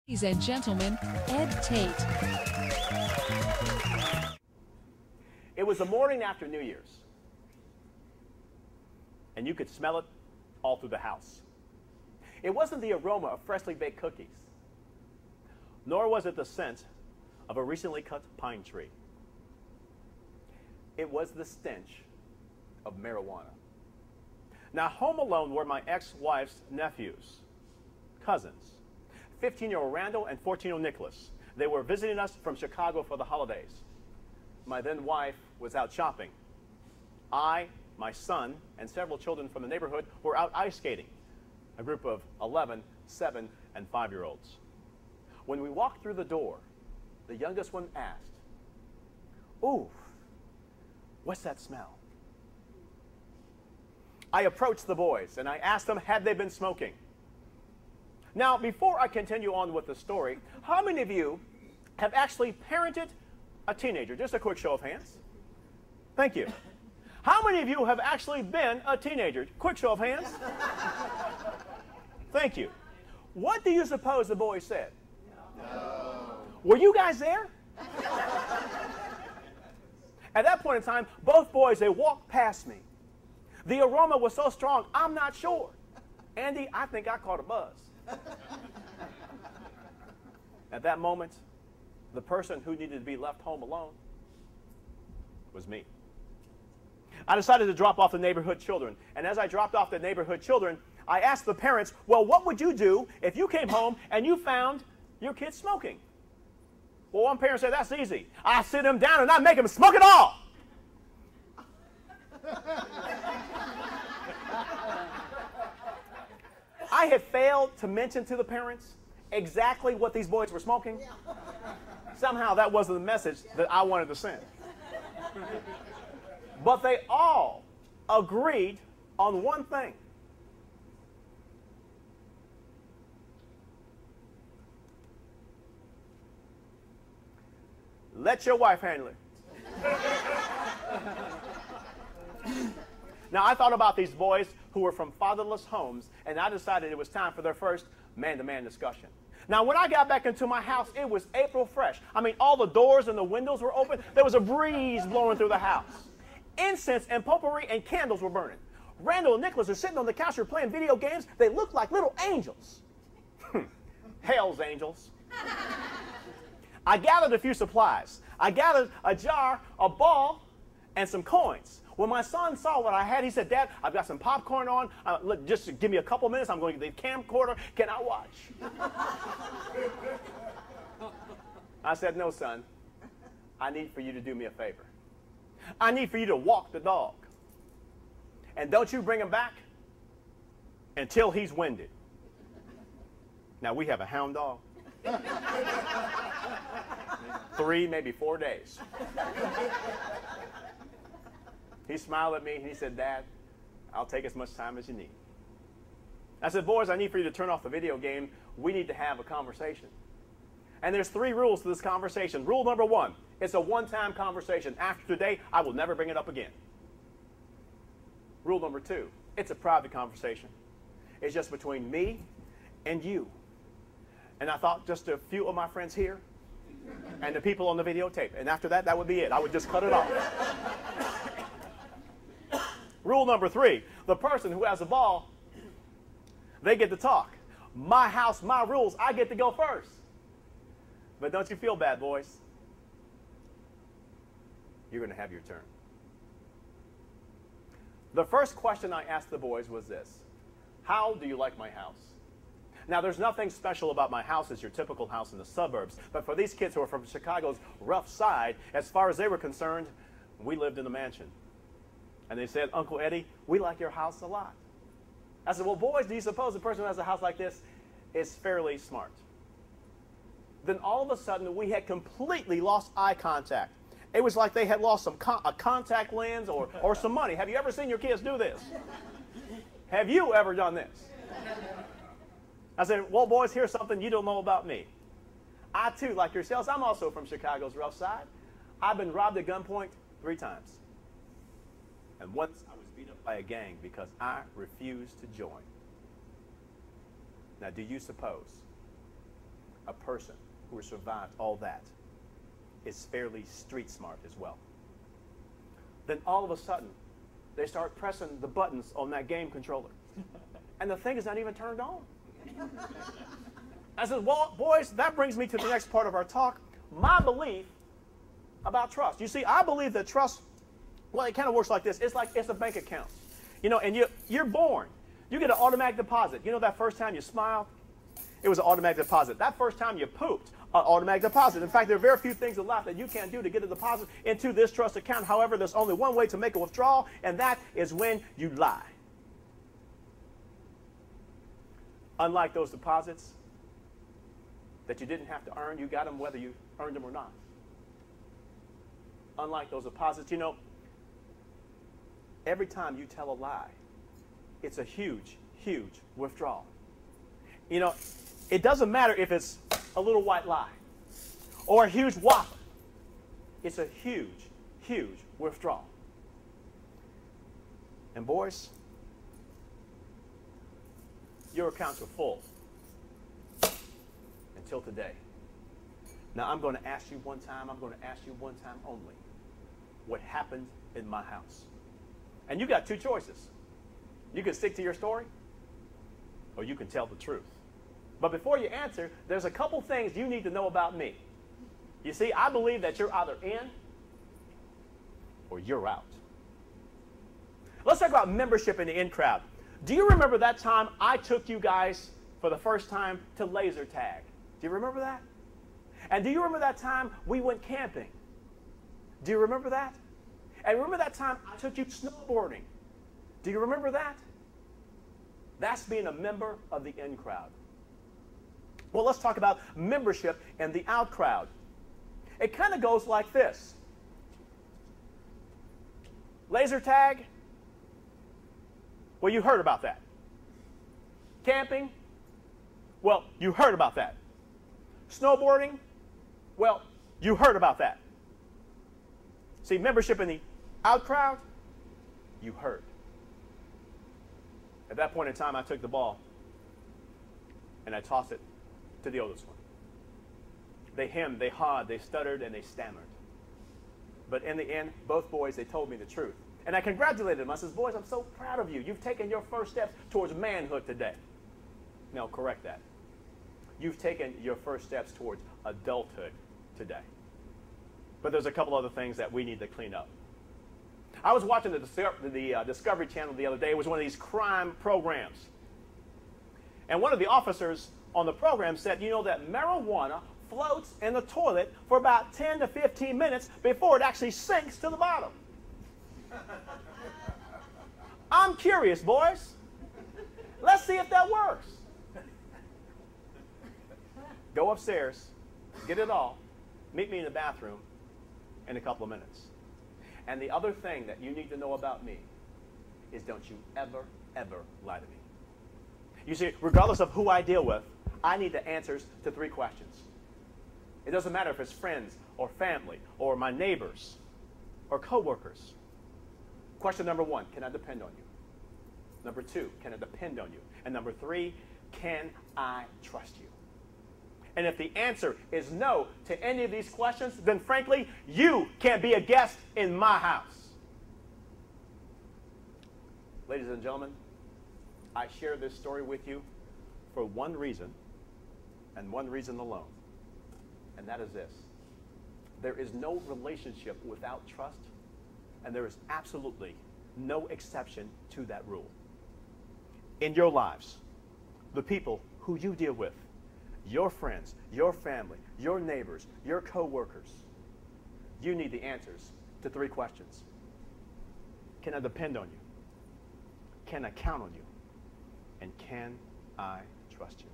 Ladies and gentlemen, Ed Tate. It was the morning after New Year's, and you could smell it all through the house. It wasn't the aroma of freshly baked cookies, nor was it the scent of a recently cut pine tree. It was the stench of marijuana. Now, home alone were my ex-wife's nephews, cousins, 15-year-old Randall and 14-year-old Nicholas. They were visiting us from Chicago for the holidays. My then wife was out shopping. I, my son, and several children from the neighborhood were out ice skating, a group of 11, 7, and 5-year-olds. When we walked through the door, the youngest one asked, "Ooh, what's that smell?" I approached the boys and I asked them, had they been smoking? Now, before I continue on with the story, how many of you have actually parented a teenager? Just a quick show of hands. Thank you. How many of you have actually been a teenager? Quick show of hands. Thank you. What do you suppose the boys said? No. Were you guys there? At that point in time, both boys, they walked past me. The aroma was so strong, I'm not sure. Andy, I think I caught a buzz. At that moment, the person who needed to be left home alone was me. I decided to drop off the neighborhood children. And as I dropped off the neighborhood children, I asked the parents, well, what would you do if you came home and you found your kids smoking? Well, one parent said, that's easy. I sit them down and I make them smoke it all. I had failed to mention to the parents exactly what these boys were smoking. Somehow that wasn't the message that I wanted to send. But they all agreed on one thing. Let your wife handle it. Now, I thought about these boys who were from fatherless homes, and I decided it was time for their first man-to-man discussion. Now, when I got back into my house, it was April fresh. I mean, all the doors and the windows were open. There was a breeze blowing through the house. Incense and potpourri and candles were burning. Randall and Nicholas are sitting on the couch, they're playing video games. They look like little angels. Hell's angels. I gathered a few supplies. I gathered a jar, a ball, and some coins. When my son saw what I had, he said, "Dad, I've got some popcorn on. Look, just give me a couple minutes. I'm going to get the camcorder. Can I watch?" I said, "No, son. I need for you to do me a favor. I need for you to walk the dog. And don't you bring him back until he's winded." Now, we have a hound dog. 3, maybe 4 days. He smiled at me and he said, "Dad, I'll take as much time as you need." I said, "Boys, I need for you to turn off the video game. We need to have a conversation." And there's 3 rules to this conversation. Rule number 1, it's a one-time conversation. After today, I will never bring it up again. Rule number 2, it's a private conversation. It's just between me and you. And I thought just a few of my friends here and the people on the videotape. And after that, that would be it. I would just cut it off. Rule number 3, the person who has the ball, they get to talk. My house, my rules, I get to go first. But don't you feel bad, boys. You're going to have your turn. The first question I asked the boys was this: how do you like my house? Now, there's nothing special about my house as your typical house in the suburbs, but for these kids who are from Chicago's rough side, as far as they were concerned, we lived in a mansion. And they said, "Uncle Eddie, we like your house a lot." I said, "Well, boys, do you suppose the person who has a house like this is fairly smart?" Then all of a sudden, we had completely lost eye contact. It was like they had lost a contact lens or some money. Have you ever seen your kids do this? Have you ever done this? I said, "Well, boys, here's something you don't know about me. I, too, like yourselves, I'm also from Chicago's rough side. I've been robbed at gunpoint 3 times. And once I was beat up by a gang because I refused to join." Now, do you suppose a person who has survived all that is fairly street smart as well. Then all of a sudden, they start pressing the buttons on that game controller. And the thing is not even turned on. I said, well, boys, that brings me to the next part of our talk, my belief about trust. You see, I believe that trust, well, it kind of works like this. It's like it's a bank account. You know, and you're born. You get an automatic deposit. You know that first time you smiled? It was an automatic deposit. That first time you pooped, an automatic deposit. In fact, there are very few things in life that you can't do to get a deposit into this trust account. However, there's only one way to make a withdrawal, and that is when you lie. Unlike those deposits that you didn't have to earn, you got them whether you earned them or not. Unlike those deposits, you know, every time you tell a lie, it's a huge, huge withdrawal. You know, it doesn't matter if it's a little white lie or a huge whopper. It's a huge, huge withdrawal. And boys, your accounts are full until today. Now, I'm going to ask you one time, I'm going to ask you one time only, what happened in my house? And you got two choices. You can stick to your story, or you can tell the truth. But before you answer, there's a couple things you need to know about me. You see, I believe that you're either in or you're out. Let's talk about membership in the in crowd. Do you remember that time I took you guys for the first time to laser tag? Do you remember that? And do you remember that time we went camping? Do you remember that? And remember that time I took you snowboarding? Do you remember that? That's being a member of the in crowd. Well, let's talk about membership in the out crowd. It kind of goes like this. Laser tag, well, you heard about that. Camping, well, you heard about that. Snowboarding, well, you heard about that. See, membership in the out crowd, you heard. At that point in time, I took the ball and I tossed it to the oldest one. They hemmed, they hawed, they stuttered, and they stammered. But in the end, both boys, they told me the truth. And I congratulated them. I said, boys, I'm so proud of you. You've taken your first steps towards manhood today. No, correct that. You've taken your first steps towards adulthood today. But there's a couple other things that we need to clean up. I was watching the Discovery Channel the other day. It was one of these crime programs. And one of the officers on the program said, you know, that marijuana floats in the toilet for about 10 to 15 minutes before it actually sinks to the bottom. I'm curious, boys. Let's see if that works. Go upstairs, get it all, meet me in the bathroom in a couple of minutes. And the other thing that you need to know about me is don't you ever, ever lie to me. You see, regardless of who I deal with, I need the answers to 3 questions. It doesn't matter if it's friends or family or my neighbors or coworkers. Question number 1, can I depend on you? Number 2, can I depend on you? And number 3, can I trust you? And if the answer is no to any of these questions, then frankly, you can't be a guest in my house. Ladies and gentlemen, I share this story with you for one reason, and one reason alone. And that is this. There is no relationship without trust, and there is absolutely no exception to that rule. In your lives, the people who you deal with, your friends, your family, your neighbors, your co-workers, you need the answers to 3 questions. Can I depend on you? Can I count on you? And can I trust you?